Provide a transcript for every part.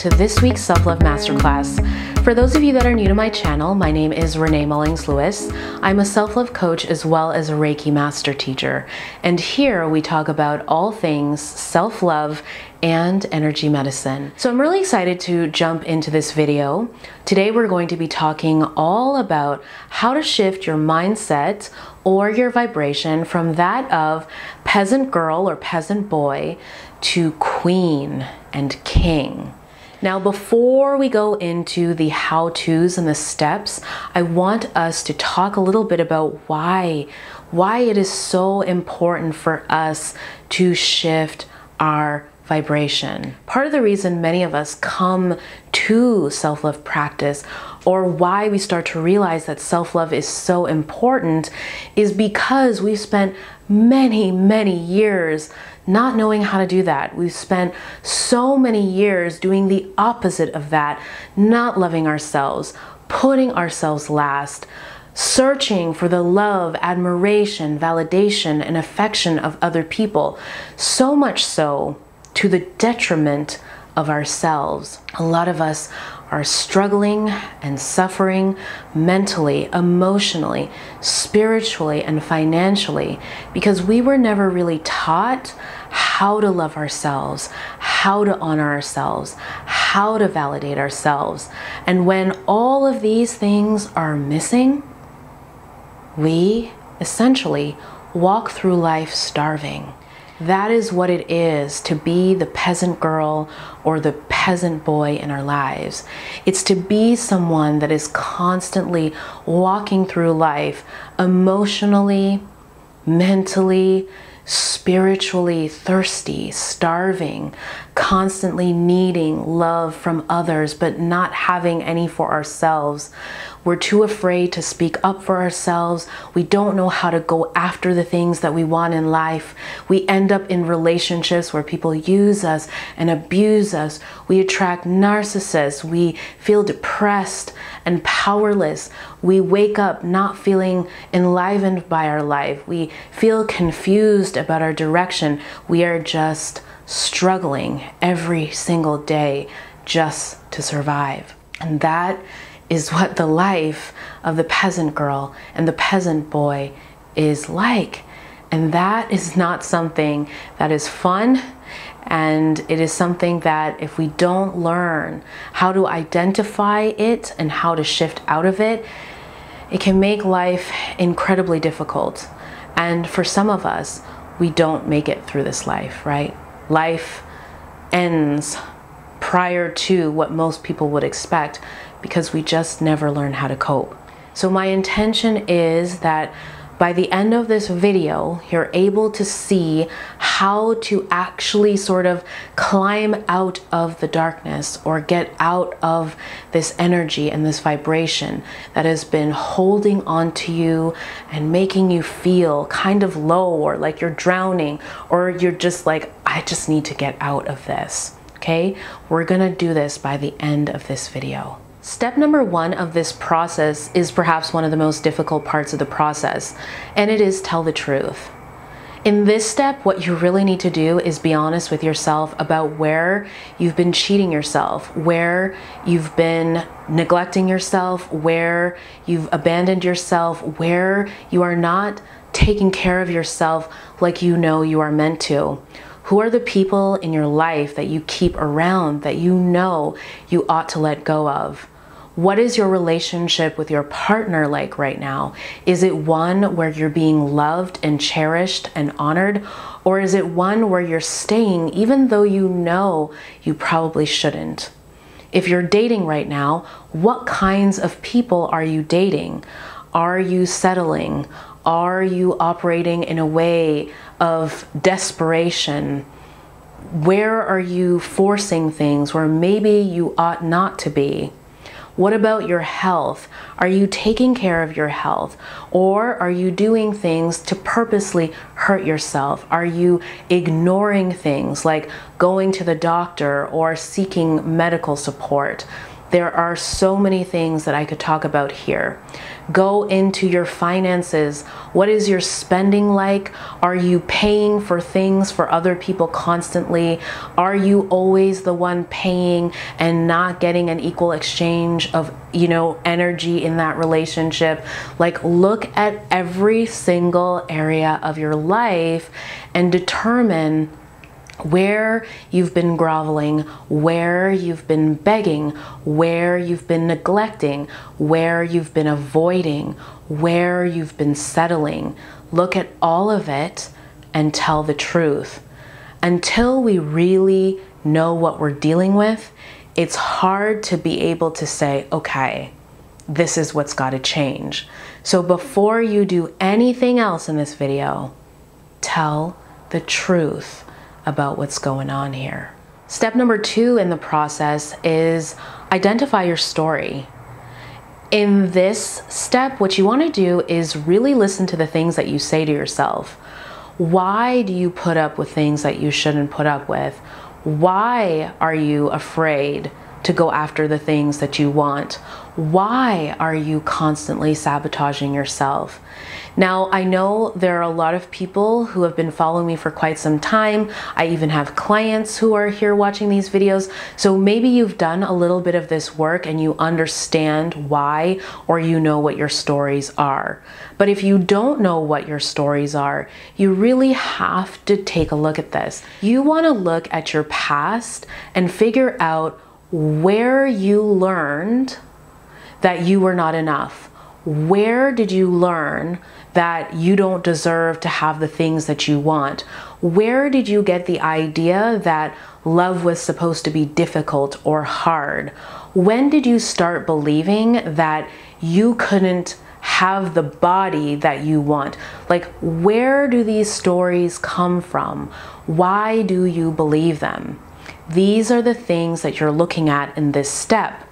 to this week's Self-Love Masterclass. For those of you that are new to my channel, my name is Renée Mullings-Lewis. I'm a self-love coach as well as a Reiki master teacher. And here we talk about all things self-love and energy medicine. So I'm really excited to jump into this video. Today we're going to be talking all about how to shift your mindset or your vibration from that of peasant girl or peasant boy to queen and king. Now, before we go into the how-tos and the steps, I want us to talk a little bit about why it is so important for us to shift our vibration. Part of the reason many of us come to self-love practice, or why we start to realize that self-love is so important, is because we've spent many years not knowing how to do that. We've spent so many years doing the opposite of that, not loving ourselves, putting ourselves last, searching for the love, admiration, validation, and affection of other people, so much so to the detriment of ourselves. A lot of us are struggling and suffering mentally, emotionally, spiritually, and financially because we were never really taught how to love ourselves, how to honor ourselves, how to validate ourselves. And when all of these things are missing, we essentially walk through life starving. That is what it is to be the peasant girl or the peasant boy in our lives. It's to be someone that is constantly walking through life emotionally, mentally, spiritually thirsty, starving, constantly needing love from others, but not having any for ourselves. We're too afraid to speak up for ourselves. We don't know how to go after the things that we want in life. We end up in relationships where people use us and abuse us. We attract narcissists. We feel depressed and powerless. We wake up not feeling enlivened by our life. We feel confused about our direction. We are just struggling every single day just to survive. And that is what the life of the peasant girl and the peasant boy is like. And that is not something that is fun. And it is something that if we don't learn how to identify it and how to shift out of it, it can make life incredibly difficult. And for some of us, we don't make it through this life, right? Life ends prior to what most people would expect because we just never learn how to cope. So my intention is that by the end of this video, you're able to see how to actually sort of climb out of the darkness or get out of this energy and this vibration that has been holding on to you and making you feel kind of low or like you're drowning, or you're just like, I just need to get out of this. Okay? We're gonna do this by the end of this video. Step number one of this process is perhaps one of the most difficult parts of the process, and it is tell the truth. In this step, what you really need to do is be honest with yourself about where you've been cheating yourself, where you've been neglecting yourself, where you've abandoned yourself, where you are not taking care of yourself like you know you are meant to. Who are the people in your life that you keep around that you know you ought to let go of? What is your relationship with your partner like right now? Is it one where you're being loved and cherished and honored? Or is it one where you're staying even though you know you probably shouldn't? If you're dating right now, what kinds of people are you dating? Are you settling? Are you operating in a way of desperation? Where are you forcing things where maybe you ought not to be? What about your health? Are you taking care of your health? Or are you doing things to purposely hurt yourself? Are you ignoring things like going to the doctor or seeking medical support? There are so many things that I could talk about here. Go into your finances. What is your spending like? Are you paying for things for other people constantly? Are you always the one paying and not getting an equal exchange of, energy in that relationship? Like, look at every single area of your life and determine where you've been groveling, where you've been begging, where you've been neglecting, where you've been avoiding, where you've been settling. Look at all of it and tell the truth. Until we really know what we're dealing with, it's hard to be able to say, okay, this is what's got to change. So before you do anything else in this video, tell the truth about what's going on here. Step number 2 in the process is identify your story. In this step, what you want to do is really listen to the things that you say to yourself. Why do you put up with things that you shouldn't put up with? Why are you afraid to go after the things that you want? Why are you constantly sabotaging yourself? Now, I know there are a lot of people who have been following me for quite some time. I even have clients who are here watching these videos. So maybe you've done a little bit of this work and you understand why, or you know what your stories are. But if you don't know what your stories are, you really have to take a look at this. You want to look at your past and figure out where you learned that you were not enough. Where did you learn that you don't deserve to have the things that you want? Where did you get the idea that love was supposed to be difficult or hard? When did you start believing that you couldn't have the body that you want? Like, where do these stories come from? Why do you believe them? These are the things that you're looking at in this step.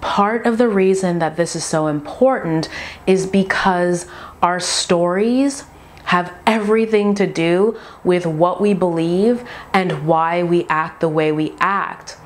Part of the reason that this is so important is because our stories have everything to do with what we believe and why we act the way we act.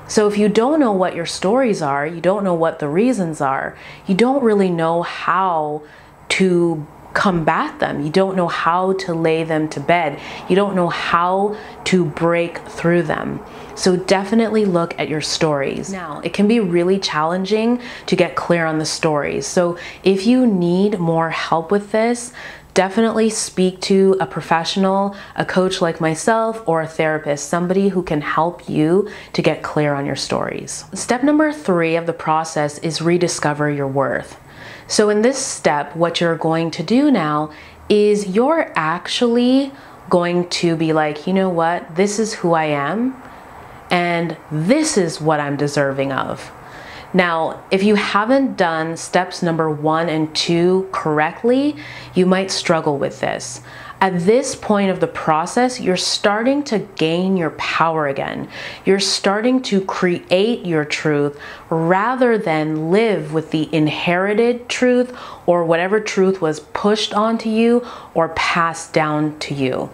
So if you don't know what your stories are, you don't know what the reasons are, you don't really know how to combat them. You don't know how to lay them to bed. You don't know how to break through them. So definitely look at your stories. Now, it can be really challenging to get clear on the stories. So if you need more help with this, definitely speak to a professional, a coach like myself, or a therapist, somebody who can help you to get clear on your stories. Step number 3 of the process is rediscover your worth. So in this step, what you're going to do now is you're actually going to be like, you know what, this is who I am, and this is what I'm deserving of. Now, if you haven't done steps number 1 and 2 correctly, you might struggle with this. At this point of the process, you're starting to gain your power again. You're starting to create your truth rather than live with the inherited truth or whatever truth was pushed onto you or passed down to you.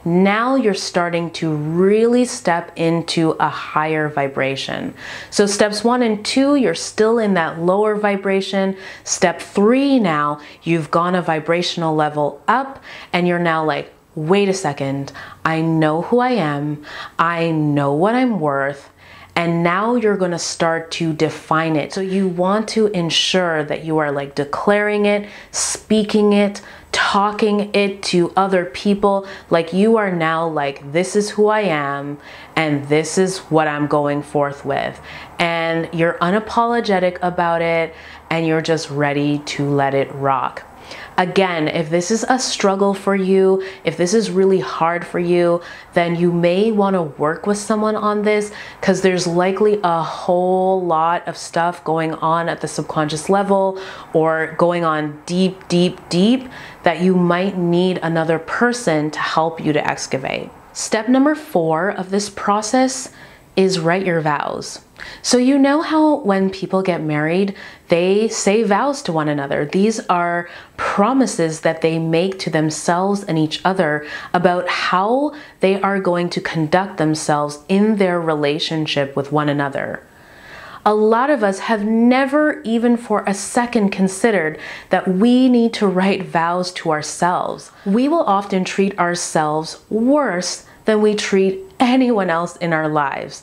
Now you're starting to really step into a higher vibration. So steps 1 and 2, you're still in that lower vibration. Step 3 now, you've gone a vibrational level up and you're now like, wait a second, I know who I am, I know what I'm worth, and now you're gonna start to define it. So you want to ensure that you are like declaring it, speaking it, talking it to other people, like you are now like, this is who I am and this is what I'm going forth with. And you're unapologetic about it and you're just ready to let it rock. Again, if this is a struggle for you, if this is really hard for you, then you may want to work with someone on this because there's likely a whole lot of stuff going on at the subconscious level or going on deep, deep, deep that you might need another person to help you to excavate. Step number 4 of this process is write your vows. So you know how when people get married, they say vows to one another. These are promises that they make to themselves and each other about how they are going to conduct themselves in their relationship with one another. A lot of us have never even for a second considered that we need to write vows to ourselves. We will often treat ourselves worse than we treat anyone else in our lives.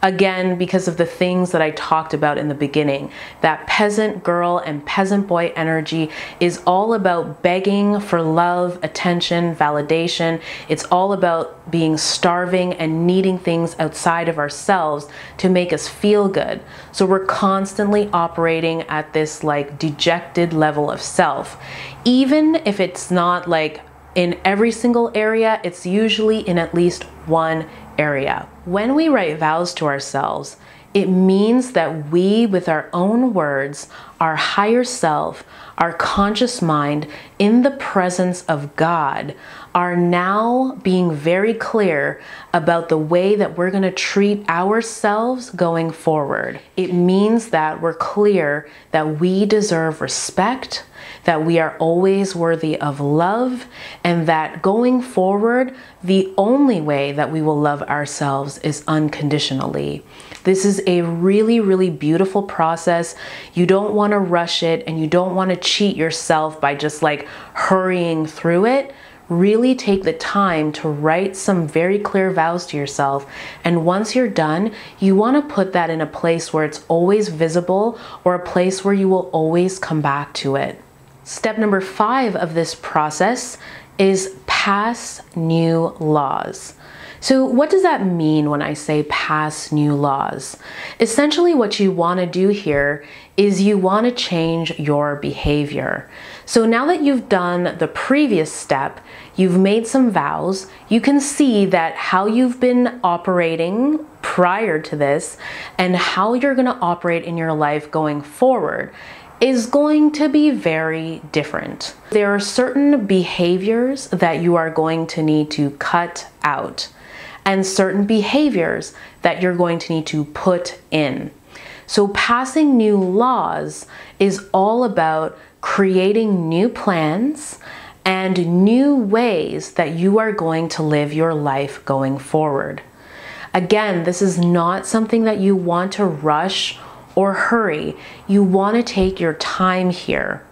Again, because of the things that I talked about in the beginning, that peasant girl and peasant boy energy is all about begging for love, attention, validation. It's all about being starving and needing things outside of ourselves to make us feel good. So we're constantly operating at this like dejected level of self. Even if it's not like in every single area, it's usually in at least one area. When we write vows to ourselves, it means that we, with our own words, our higher self, our conscious mind, in the presence of God, are now being very clear about the way that we're going to treat ourselves going forward. It means that we're clear that we deserve respect, that we are always worthy of love, and that going forward, the only way that we will love ourselves is unconditionally. This is a really, really beautiful process. You don't want to rush it, and you don't want to cheat yourself by just like hurrying through it. Really take the time to write some very clear vows to yourself. And once you're done, you want to put that in a place where it's always visible, or a place where you will always come back to it. Step number 5 of this process is pass new laws. So what does that mean when I say pass new laws? Essentially what you want to do here is you want to change your behavior. So now that you've done the previous step, you've made some vows, you can see that how you've been operating prior to this and how you're going to operate in your life going forward is going to be very different. There are certain behaviors that you are going to need to cut out, and certain behaviors that you're going to need to put in. So passing new laws is all about creating new plans and new ways that you are going to live your life going forward. Again, this is not something that you want to rush or hurry. You want to take your time here.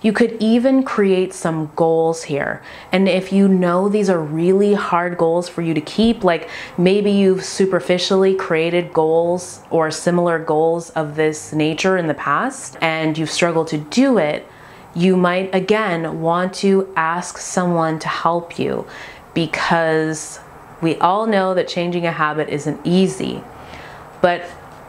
You could even create some goals here. And if you know these are really hard goals for you to keep, like maybe you've superficially created goals or similar goals of this nature in the past and you've struggled to do it, you might again want to ask someone to help you, because we all know that changing a habit isn't easy. But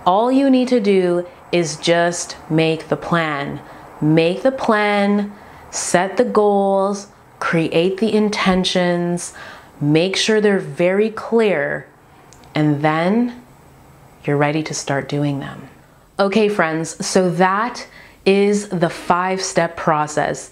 all you need to do is just make the plan. Make the plan, set the goals, create the intentions, make sure they're very clear, and then you're ready to start doing them. Okay, friends, so that is the 5-step process.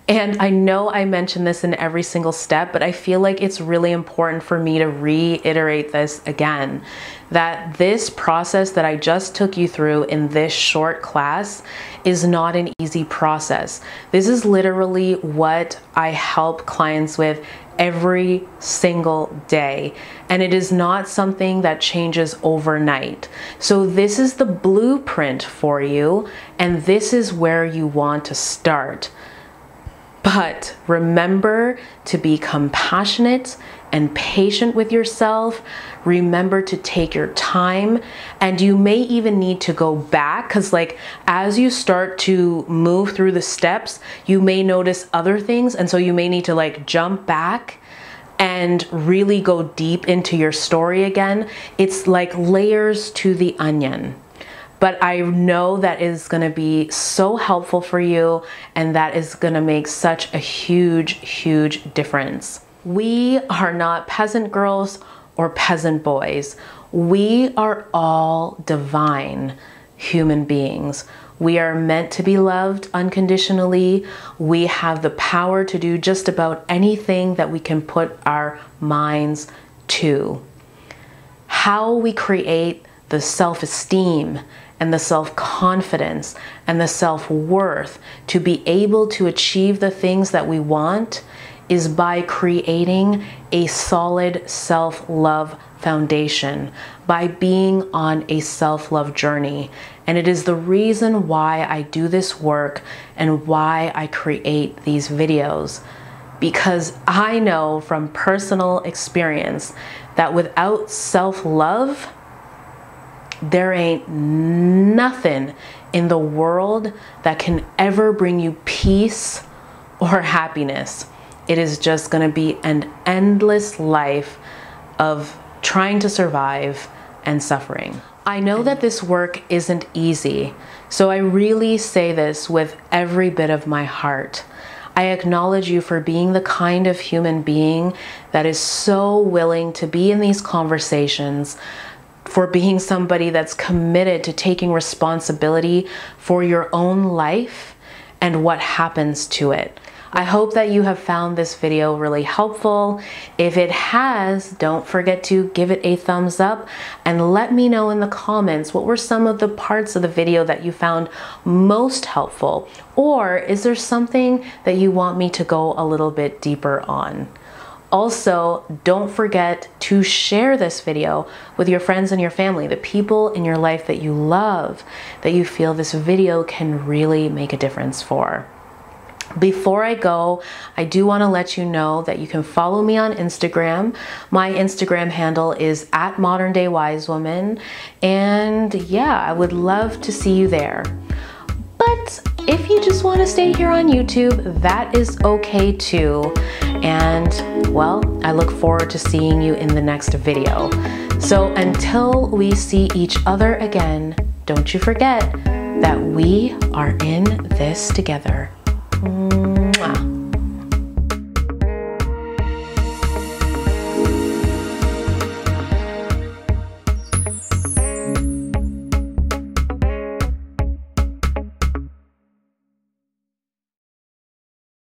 And I know I mentioned this in every single step, but I feel like it's really important for me to reiterate this again, that this process that I just took you through in this short class is not an easy process. This is literally what I help clients with every single day, and it is not something that changes overnight. So this is the blueprint for you, and this is where you want to start. But remember to be compassionate and patient with yourself. Remember to take your time, and you may even need to go back, because like as you start to move through the steps, you may notice other things, and so you may need to like jump back and really go deep into your story again. It's like layers to the onion. But I know that is going to be so helpful for you, and that is going to make such a huge, huge difference. We are not peasant girls or peasant boys. We are all divine human beings. We are meant to be loved unconditionally. We have the power to do just about anything that we can put our minds to. How we create the self-esteem and the self-confidence and the self-worth to be able to achieve the things that we want is by creating a solid self-love foundation, by being on a self-love journey. And it is the reason why I do this work and why I create these videos. Because I know from personal experience that without self-love, there ain't nothing in the world that can ever bring you peace or happiness. It is just going to be an endless life of trying to survive and suffering. I know that this work isn't easy, so I really say this with every bit of my heart. I acknowledge you for being the kind of human being that is so willing to be in these conversations, for being somebody that's committed to taking responsibility for your own life and what happens to it. I hope that you have found this video really helpful. If it has, don't forget to give it a thumbs up and let me know in the comments what were some of the parts of the video that you found most helpful, or is there something that you want me to go a little bit deeper on? Also, don't forget to share this video with your friends and your family, the people in your life that you love, that you feel this video can really make a difference for. Before I go, I do want to let you know that you can follow me on Instagram. My Instagram handle is @ModernDayWiseWoman, and yeah, I would love to see you there. But if you just want to stay here on YouTube, that is okay too. And well, I look forward to seeing you in the next video. So until we see each other again, don't you forget that we are in this together.